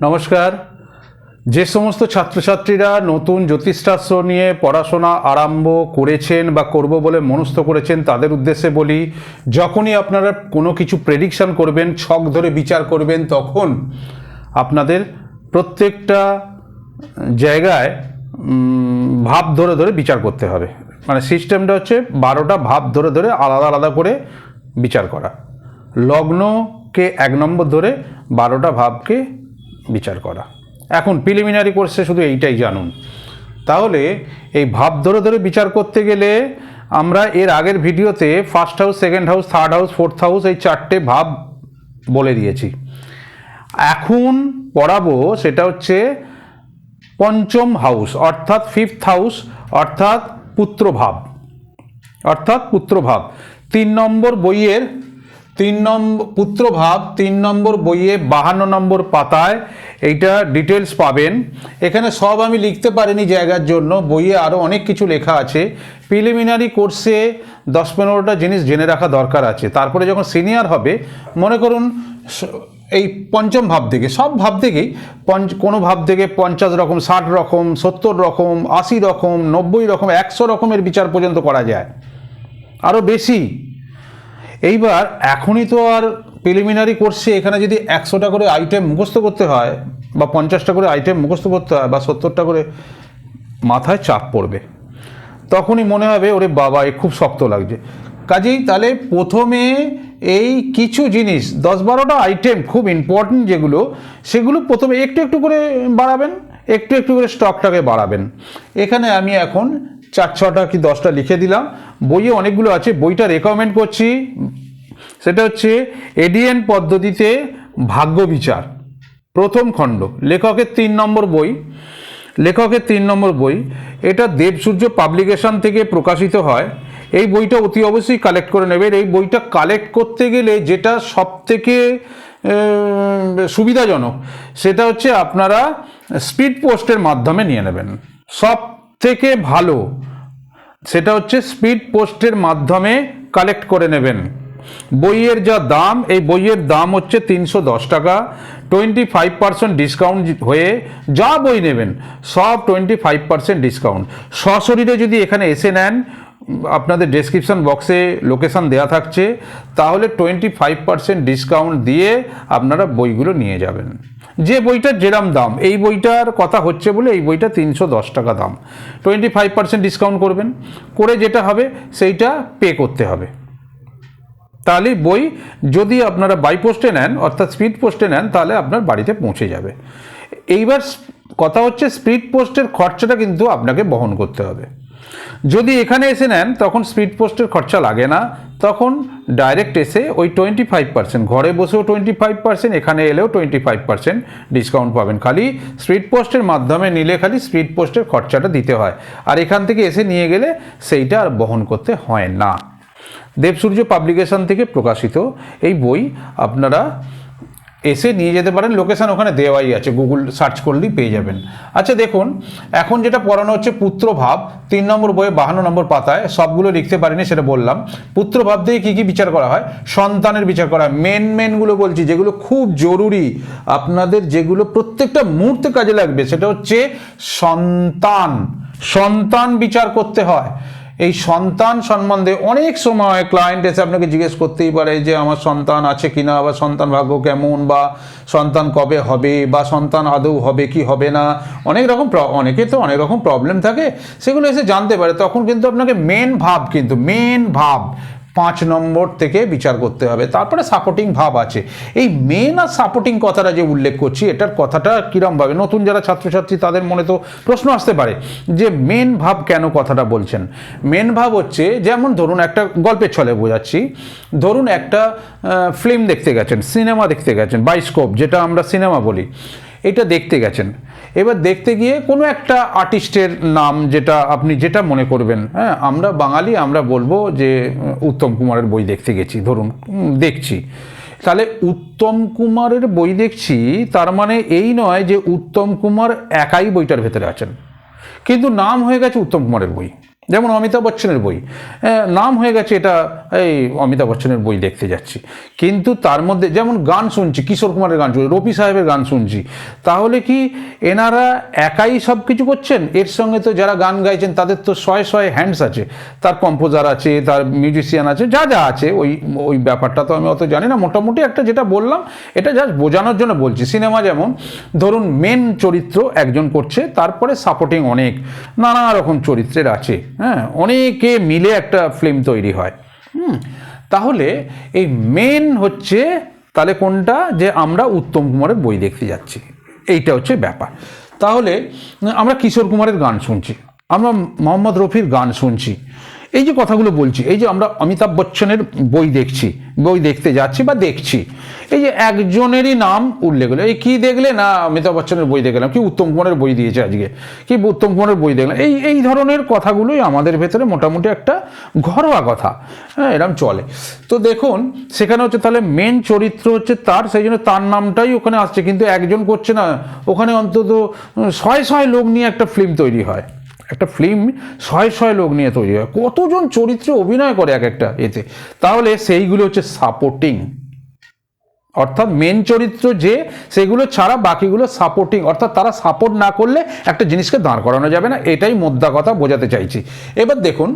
নমস্কার। যে সমস্ত ছাত্রছাত্রীরা নতুন জ্যোতিষশাস্ত্র নিয়ে পড়াশোনা আরম্ভ করেছেন বা করব বলে মনস্থ করেছেন তাদের উদ্দেশ্যে বলি, যখনই আপনারা কোনো কিছু প্রেডিকশন করবেন, ছক ধরে বিচার করবেন, তখন আপনাদের প্রত্যেকটা জায়গায় ভাব ধরে ধরে বিচার করতে হবে। মানে সিস্টেমটা হচ্ছে 12টা ভাব ধরে ধরে আলাদা আলাদা করে বিচার করা। লগ্নকে 1 নম্বর ধরে 12টা ভাবকে বিচার করা। এখন প্রিলিমিনারি কোর্সে শুধু এইটাই জানুন। তাহলে এই ভাব ধরে ধরে বিচার করতে গেলে আমরা এর আগের ভিডিওতে first house, second house, third house, fourth house এই 4টে ভাব বলে দিয়েছি। এখন পড়াবো সেটা হচ্ছে পঞ্চম হাউস অর্থাৎ ফিফথ হাউস অর্থাৎ পুত্রভাব। 3 নম্বর বইয়ের 3 নম্বর পুত্রভাব 3 নম্বর বইয়ে 52 নম্বর পাতায় এইটা ডিটেলস পাবেন। এখানে সব আমি লিখতে পারিনি জায়গার জন্য, বইয়ে আরও অনেক কিছু লেখা আছে। প্রিলিমিনারি কোর্সে 10-15টা জিনিস জেনে রাখা দরকার আছে। তারপরে যখন সিনিয়র হবে, মনে করুন এই পঞ্চম ভাব থেকে, সব ভাব থেকেই কোনো ভাব থেকে 50 রকম, 60 রকম, 70 রকম, 80 রকম, 90 রকম, 100 রকমের বিচার পর্যন্ত করা যায়, আরও বেশি। এইবার এখনই তো আর প্রিলিমিনারি কোর্সে এখানে যদি 100টা করে আইটেম মুখস্থ করতে হয় বা 50টা করে আইটেম মুখস্থ করতে হয় বা 70টা করে, মাথায় চাপ পড়বে। তখনই মনে হবে ওরে বাবা এ খুব শক্ত লাগছে। কাজেই তাহলে প্রথমে এই কিছু জিনিস 10-12টা আইটেম খুব ইম্পর্টেন্ট যেগুলো, সেগুলো প্রথমে একটু একটু করে বাড়াবেন, একটু একটু করে স্টকটাকে বাড়াবেন। এখানে আমি এখন 4-6টা কি 10টা লিখে দিলাম। বইয়ে অনেকগুলো আছে, বইটা রেকমেন্ড করছি। সেটা হচ্ছে এডিএন পদ্ধতিতে ভাগ্য বিচার, প্রথম খণ্ড, লেখকের 3 নম্বর বই। এটা দেবসূর্য পাবলিকেশন থেকে প্রকাশিত হয়। এই বইটা অতি অবশ্যই কালেক্ট করে নেবেন। এই বইটা কালেক্ট করতে গেলে যেটা সব থেকে সুবিধাজনক সেটা হচ্ছে আপনারা স্পিড পোস্টের মাধ্যমে নিয়ে নেবেন। সব থেকে ভালো সেটা হচ্ছে স্পিড পোস্টের মাধ্যমে কালেক্ট করে নেবেন। বইয়ের যা দাম, এই বইয়ের দাম হচ্ছে 310 টাকা। 25% ডিসকাউন্ট হয়ে যা বই নেবেন সব 25% ডিসকাউন্ট। সশরীরে যদি এখানে এসে নেন, আপনাদের ডেসক্রিপশন বক্সে লোকেশন দেওয়া থাকছে, তাহলে 25% ডিসকাউন্ট দিয়ে আপনারা বইগুলো নিয়ে যাবেন। যে বইটার যেরম দাম, এই বইটার কথা হচ্ছে বলে এই বইটা 310 টাকা দাম। 25% ডিসকাউন্ট করবেন, করে যেটা হবে সেইটা পে করতে হবে। তাহলে বই যদি আপনারা বাই পোস্টে নেন অর্থাৎ স্পিড পোস্টে নেন, তাহলে আপনার বাড়িতে পৌঁছে যাবে। এইবার কথা হচ্ছে স্পিড পোস্টের খরচাটা কিন্তু আপনাকে বহন করতে হবে। যদি এখানে এসে নেন তখন স্পিড পোস্টের খরচা লাগে না, তখন ডাইরেক্ট এসে ওই 25%, ঘরে বসেও 25%, এখানে এলেও 25% ডিসকাউন্ট পাবেন। খালি স্পিড পোস্টের মাধ্যমে নিলে খালি স্পিড পোস্টের খরচাটা দিতে হয়, আর এখান থেকে এসে নিয়ে গেলে সেইটা আর বহন করতে হয় না। দেবসূর্য পাবলিকেশন থেকে প্রকাশিত এই বই আপনারা এসে নিয়ে যেতে পারেন। লোকেশন ওখানে দেওয়াই আছে, গুগল সার্চ করলেই পেয়ে যাবেন। আচ্ছা দেখুন, এখন যেটা পড়ানো হচ্ছে পুত্রভাব, 3 নম্বর বইয়ে 52 নম্বর পাতায়। সবগুলো লিখতে পারিনি সেটা বললাম। পুত্রভাব দিয়ে কী কী বিচার করা হয়? সন্তানের বিচার করা হয়। মেনগুলো বলছি, যেগুলো খুব জরুরি আপনাদের, যেগুলো প্রত্যেকটা মুহূর্তে কাজে লাগবে, সেটা হচ্ছে সন্তান বিচার করতে হয়। এই সন্তান সম্বন্ধে অনেক সময় ক্লায়েন্ট এসে আপনাকে জিজ্ঞেস করতেই পারে যে আমার সন্তান আছে কিনা, বা সন্তান ভাগ্য কেমন, বা সন্তান কবে হবে, বা সন্তান আদৌ হবে কি হবে না। অনেকে তো অনেক রকম প্রবলেম থাকে, সেগুলো এসে জানতে পারে। তখন কিন্তু আপনাকে মেন ভাব 5 নম্বর থেকে বিচার করতে হবে। তারপরে সাপোর্টিং ভাব আছে। এই মেন আর সাপোর্টিং কথাটা যে উল্লেখ করছি, এটার কথাটা কীরমভাবে, নতুন যারা ছাত্রছাত্রী তাদের মনে তো প্রশ্ন আসতে পারে যে মেন ভাব কেন কথাটা বলছেন। মেন ভাব হচ্ছে, যেমন ধরুন একটা গল্পের ছলে বোঝাচ্ছি। ধরুন একটা ফিল্ম দেখতে গেছেন, সিনেমা দেখতে গেছেন, বায়োস্কোপ যেটা আমরা সিনেমা বলি, এটা দেখতে গেছেন। এবার দেখতে গিয়ে কোনো একটা আর্টিস্টের নাম যেটা মনে করবেন, হ্যাঁ আমরা বাঙালি, আমরা বলবো যে উত্তম কুমারের বই দেখতে গেছি, ধরুন দেখছি। তাহলে উত্তম কুমারের বই দেখছি, তার মানে এই নয় যে উত্তম কুমার একাই বইটার ভেতরে আছেন, কিন্তু নাম হয়ে গেছে উত্তম কুমারের বই। যেমন অমিতাভ বচ্চনের বই, নাম হয়ে গেছে এটা, এই অমিতাভ বচ্চনের বই দেখতে যাচ্ছি, কিন্তু তার মধ্যে যেমন গান শুনছি, কিশোর কুমারের গান শুনছি, রফি সাহেবের গান শুনছি, তাহলে কি এনারা একাই সব কিছু করছেন? এর সঙ্গে তো যারা গান গাইছেন তাদের তো শয়ে শয়ে হ্যান্ডস আছে, তার কম্পোজার আছে, তার মিউজিশিয়ান আছে, যা যা আছে, ওই ব্যাপারটা তো আমি অত জানি না, মোটামুটি একটা যেটা বললাম এটা জাস্ট বোঝানোর জন্য বলছি। সিনেমা যেমন ধরুন মেন চরিত্র একজন করছে, তারপরে সাপোর্টিং অনেক নানা রকম চরিত্রের আছে, হ্যাঁ, অনেকে মিলে একটা ফিল্ম তৈরি হয়। তাহলে এই মেন হচ্ছে তাহলে কোনটা, যে আমরা উত্তম কুমারের বই দেখতে যাচ্ছি, এইটা হচ্ছে ব্যাপার। তাহলে আমরা কিশোর কুমারের গান শুনছি, আমরা মোহাম্মদ রফির গান শুনছি, এই যে কথাগুলো বলছি, এই যে আমরা অমিতাভ বচ্চনের বই দেখছি, বই দেখতে যাচ্ছি বা দেখছি, এই যে একজনেরই নাম উল্লেখ হলো, এই কি দেখলে না অমিতাভ বচ্চনের বই দেখলাম, কি উত্তম কুমারের বই দিয়েছে আজকে, কি উত্তম কুমারের বই দেখলাম, এই ধরনের কথাগুলোই আমাদের ভেতরে মোটামুটি একটা ঘরোয়া কথা, হ্যাঁ, এরকম চলে। তো দেখুন সেখানে হচ্ছে তাহলে মেন চরিত্র হচ্ছে তার, সেই জন্য তার নামটাই ওখানে আসছে, কিন্তু একজন করছে না, ওখানে অন্তত শয়ে শয়ে লোক নিয়ে একটা ফিল্ম তৈরি হয়, একটা ফিল্ম শয়ে শয়ে লোক নিয়ে তৈরি হয়, কতজন চরিত্রে অভিনয় করে এক একটা এতে, তাহলে সেইগুলো হচ্ছে সাপোর্টিং, অর্থাৎ মেন চরিত্র যে সেগুলো ছাড়া বাকিগুলো সাপোর্টিং, অর্থাৎ তারা সাপোর্ট না করলে একটা জিনিসকে দাঁড় করানো যাবে না, এটাই মোদ্দা কথা বোঝাতে চাইছি। এবার দেখুন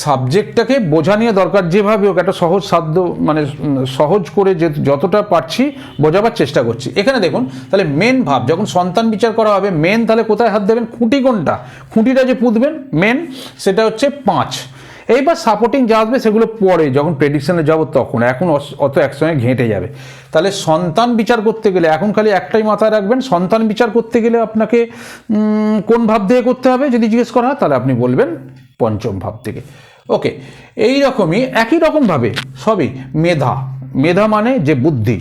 সাবজেক্টটাকে বোঝা নিয়ে দরকার, যেভাবে হোক একটা সহজ সাধ্য মানে সহজ করে যে যতটা পারছি বোঝাবার চেষ্টা করছি। এখানে দেখুন তাহলে মেন ভাব, যখন সন্তান বিচার করা হবে মেন তাহলে কোথায় হাত দেবেন, খুঁটি কোনটা, খুঁটিটা যে পুঁতবেন মেন সেটা হচ্ছে 5। এইবার সাপোর্টিং যা আসবে সেগুলো পরে যখন প্রেডিকশনে যাব তখন, এখন অত একসঙ্গে ঘেঁটে যাবে। তাহলে সন্তান বিচার করতে গেলে এখন খালি একটাই মাথায় রাখবেন, সন্তান বিচার করতে গেলে আপনাকে কোন ভাব দিয়ে করতে হবে যদি জিজ্ঞেস করা হয়, তাহলে আপনি বলবেন পঞ্চম ভাব থেকে। ওকে, এই রকমই একই রকমভাবে সবই মেধা, মেধা মানে যে বুদ্ধি,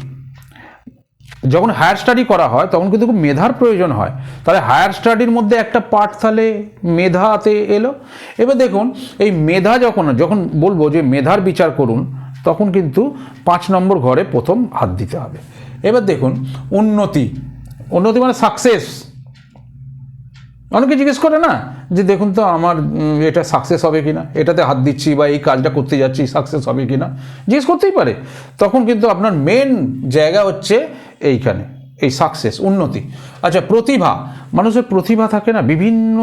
যখন হায়ার স্টাডি করা হয় তখন কিন্তু খুব মেধার প্রয়োজন হয়, তাহলে হায়ার স্টাডির মধ্যে একটা পার্ট তাহলে মেধাতে এলো। এবার দেখুন এই মেধা যখন বলবো যে মেধার বিচার করুন, তখন কিন্তু 5 নম্বর ঘরে প্রথম হাত দিতে হবে। এবার দেখুন উন্নতি, উন্নতি মানে সাকসেস, অনেকে জিজ্ঞেস করে না যে দেখুন তো আমার এটা সাকসেস হবে কিনা, এটাতে হাত দিচ্ছি বা এই কাজটা করতে যাচ্ছি সাকসেস হবে কিনা, জিজ্ঞেস করতেই পারে, তখন কিন্তু আপনার মেন জায়গা হচ্ছে এইখানে, এই সাকসেস উন্নতি। আচ্ছা প্রতিভা, মানুষের প্রতিভা থাকে না বিভিন্ন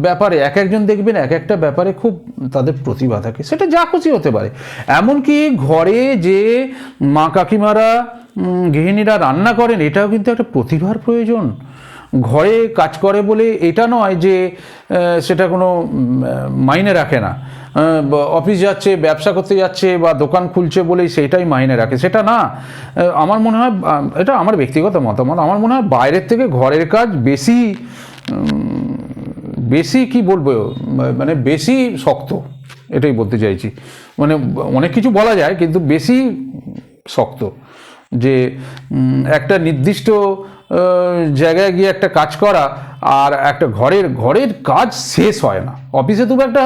ব্যাপারে, এক একজন দেখবেন এক একটা ব্যাপারে খুব তাদের প্রতিভা থাকে, সেটা যা খুশি হতে পারে, এমনকি ঘরে যে মা কাকিমারা গৃহিণীরা রান্না করেন এটাও কিন্তু একটা প্রতিভার প্রয়োজন। ঘরে কাজ করে বলে এটা নয় যে সেটা কোনো মাইনে রাখে না, অফিস যাচ্ছে ব্যবসা করতে যাচ্ছে বা দোকান খুলছে বলেই সেইটাই মাইনে রাখে, সেটা না। আমার মনে হয়, এটা আমার ব্যক্তিগত মতামত, আমার মনে হয় বাইরের থেকে ঘরের কাজ বেশি কি বলবো মানে বেশি শক্ত, এটাই বলতে চাইছি। মানে অনেক কিছু বলা যায় কিন্তু বেশি শক্ত, যে একটা নির্দিষ্ট জায়গায় গিয়ে একটা কাজ করা আর একটা ঘরের কাজ শেষ হয় না। অফিসে তো একটা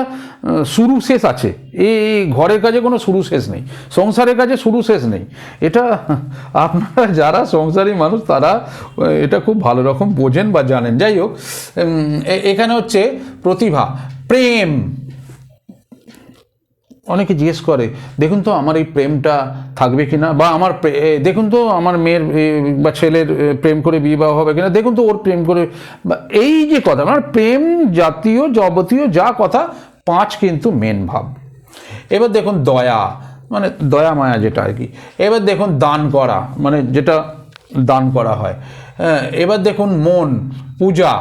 শুরু শেষ আছে, এই ঘরের কাজে কোনো শুরু শেষ নেই, সংসারের কাজে শুরু শেষ নেই। এটা আপনারা যারা সংসারী মানুষ তারা এটা খুব ভালো রকম বোঝেন বা জানেন। যাই হোক, এখানে হচ্ছে প্রতিভা, প্রেম, অনেকে জিজ্ঞেস করে দেখুন তো আমার এই প্রেমটা থাকবে কিনা, বা আমার দেখুন তো আমার মেয়ের বা ছেলের প্রেম করে বিবাহ হবে কিনা, দেখুন তো ওর প্রেম করে, বা এই যে কথা মানে প্রেম জাতীয় যাবতীয় যা কথা 5 কিন্তু মেন ভাব। এবার দেখুন দয়া, মানে দয়া মায়া যেটা আর কি। এবার দেখুন দান করা, মানে যেটা দান করা হয়। এবার দেখুন মন, পূজা,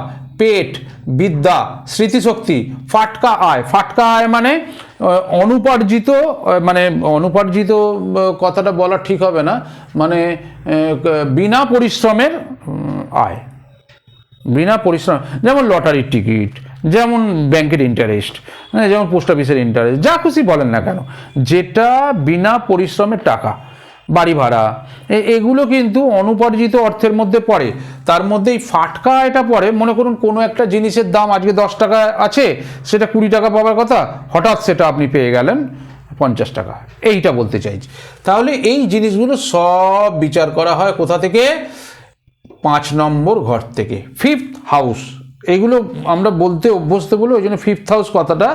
পেট, বিদ্যা, স্মৃতিশক্তি, ফাটকা আয়। ফাটকা আয় মানে অনুপার্জিত, মানে অনুপার্জিত কথাটা বলা ঠিক হবে না, মানে বিনা পরিশ্রমের আয়, বিনা পরিশ্রম, যেমন লটারির টিকিট, যেমন ব্যাংকের ইন্টারেস্ট, যেমন পোস্ট অফিসের ইন্টারেস্ট, যা খুশি বলেন না কেন, যেটা বিনা পরিশ্রমের টাকা, বাড়ি ভাড়া, এগুলো কিন্তু অনুপার্জিত অর্থের মধ্যে পড়ে। তার মধ্যেই ফাটকা এটা পড়ে, মনে করুন কোনো একটা জিনিসের দাম আজকে 10 টাকা আছে, সেটা 20 টাকা পাওয়ার কথা, হঠাৎ সেটা আপনি পেয়ে গেলেন 50 টাকা, এইটা বলতে চাইছি। তাহলে এই জিনিসগুলো সব বিচার করা হয় কোথা থেকে, 5 নম্বর ঘর থেকে, 5th হাউস, এগুলো আমরা বলতে অভ্যস্ত বলে ওই জন্য ফিফথ হাউস কথাটা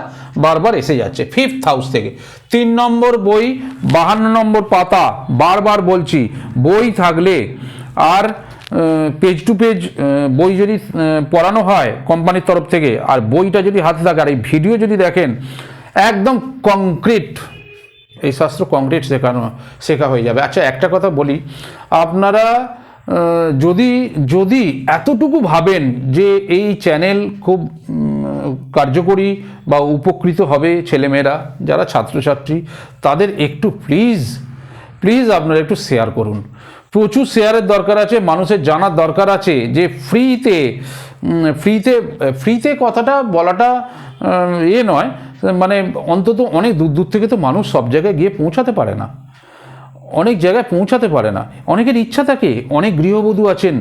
বারবার এসে যাচ্ছে। ফিফথ হাউস থেকে 3 নম্বর বই 52 নম্বর পাতা, বারবার বলছি বই থাকলে আর পেজ টু পেজ বই যদি পড়ানো হয় কোম্পানির তরফ থেকে, আর বইটা যদি হাতে থাকে আর এই ভিডিও যদি দেখেন, একদম কংক্রিট, এই শাস্ত্র কংক্রিট শেখা হয়ে যাবে। আচ্ছা একটা কথা বলি, আপনারা যদি এতটুকু ভাবেন যে এই চ্যানেল খুব কার্যকরী বা উপকৃত হবে ছেলেমেয়েরা যারা ছাত্রছাত্রী, তাদের একটু প্লিজ আপনারা একটু শেয়ার করুন। প্রচুর শেয়ারের দরকার আছে, মানুষের জানার দরকার আছে যে ফ্রিতে কথাটা বলাটা নয়, মানে অন্তত অনেক দূর থেকে তো মানুষ সব জায়গায় গিয়ে পৌঁছাতে পারে না, অনেক জায়গায় পৌঁছাতে পারে না। অনেকের ইচ্ছা থাকে, অনেক গৃহবধূ আছেন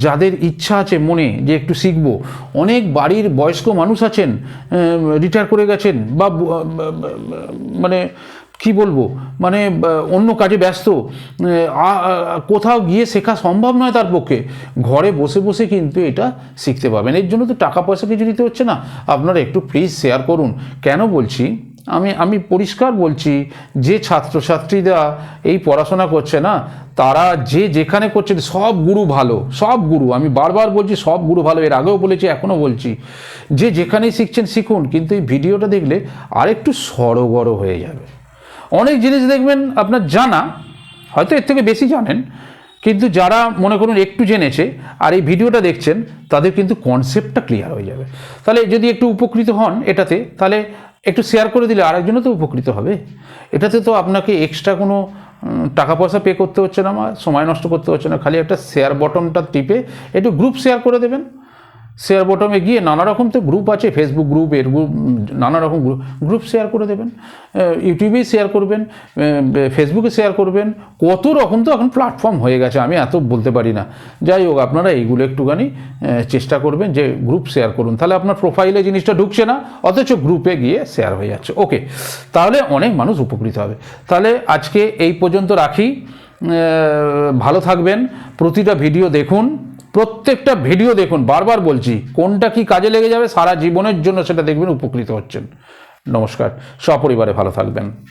যাদের ইচ্ছা আছে মনে যে একটু শিখব, অনেক বাড়ির বয়স্ক মানুষ আছেন রিটায়ার করে গেছেন বা মানে কি বলবো, মানে অন্য কাজে ব্যস্ত, কোথাও গিয়ে শেখা সম্ভব নয় তার পক্ষে, ঘরে বসে বসে কিন্তু এটা শিখতে পারবেন। এর জন্য তো টাকা পয়সা কিছু দিতে হচ্ছে না। আপনারা একটু প্লিজ শেয়ার করুন। কেন বলছি, আমি পরিষ্কার বলছি, যে ছাত্রছাত্রীরা এই পড়াশোনা করছে না, তারা যেখানে করছে সব গুরু ভালো, সব গুরু, আমি বারবার বলছি সব গুরু ভালো, এর আগেও বলেছি এখনও বলছি, যে যেখানেই শিখছেন শিখুন, কিন্তু এই ভিডিওটা দেখলে আরেকটু সড়গড় হয়ে যাবে। অনেক জিনিস দেখবেন আপনার জানা, হয়তো এর থেকে বেশি জানেন, কিন্তু যারা মনে করুন একটু জেনেছে আর এই ভিডিওটা দেখছেন, তাদের কিন্তু কনসেপ্টটা ক্লিয়ার হয়ে যাবে। তাহলে যদি একটু উপকৃত হন এটাতে, তাহলে একটু শেয়ার করে দিলে আরেকজনও তো উপকৃত হবে। এটাতে তো আপনাকে এক্সট্রা কোনো টাকা পয়সা পে করতে হচ্ছে না, সময় নষ্ট করতে হচ্ছে না, খালি একটা শেয়ার বটনটা টিপে একটু গ্রুপ শেয়ার করে দেবেন। শেয়ার বটমে গিয়ে নানা রকম তো গ্রুপ আছে, ফেসবুক গ্রুপ, এর গ্রুপ, নানা রকম গ্রুপ শেয়ার করে দেবেন, ইউটিউবেই শেয়ার করবেন, ফেসবুকে শেয়ার করবেন, কত রকম তো এখন প্ল্যাটফর্ম হয়ে গেছে, আমি এত বলতে পারি না। যাই হোক, আপনারা এইগুলো একটুখানি চেষ্টা করবেন যে গ্রুপ শেয়ার করুন, তাহলে আপনার প্রোফাইলে জিনিসটা ঢুকছে না, অথচ গ্রুপে গিয়ে শেয়ার হয়ে যাচ্ছে। ওকে, তাহলে অনেক মানুষ উপকৃত হবে। তাহলে আজকে এই পর্যন্ত রাখি। ভালো থাকবেন, প্রতিটা ভিডিও দেখুন, প্রত্যেকটা ভিডিও দেখুন, বারবার বলছি, কোনটা কি কাজে লেগে যাবে সারা জীবনের জন্য সেটা দেখবেন, উপকৃত হচ্ছেন। নমস্কার, সপরিবারে ভালো থাকবেন।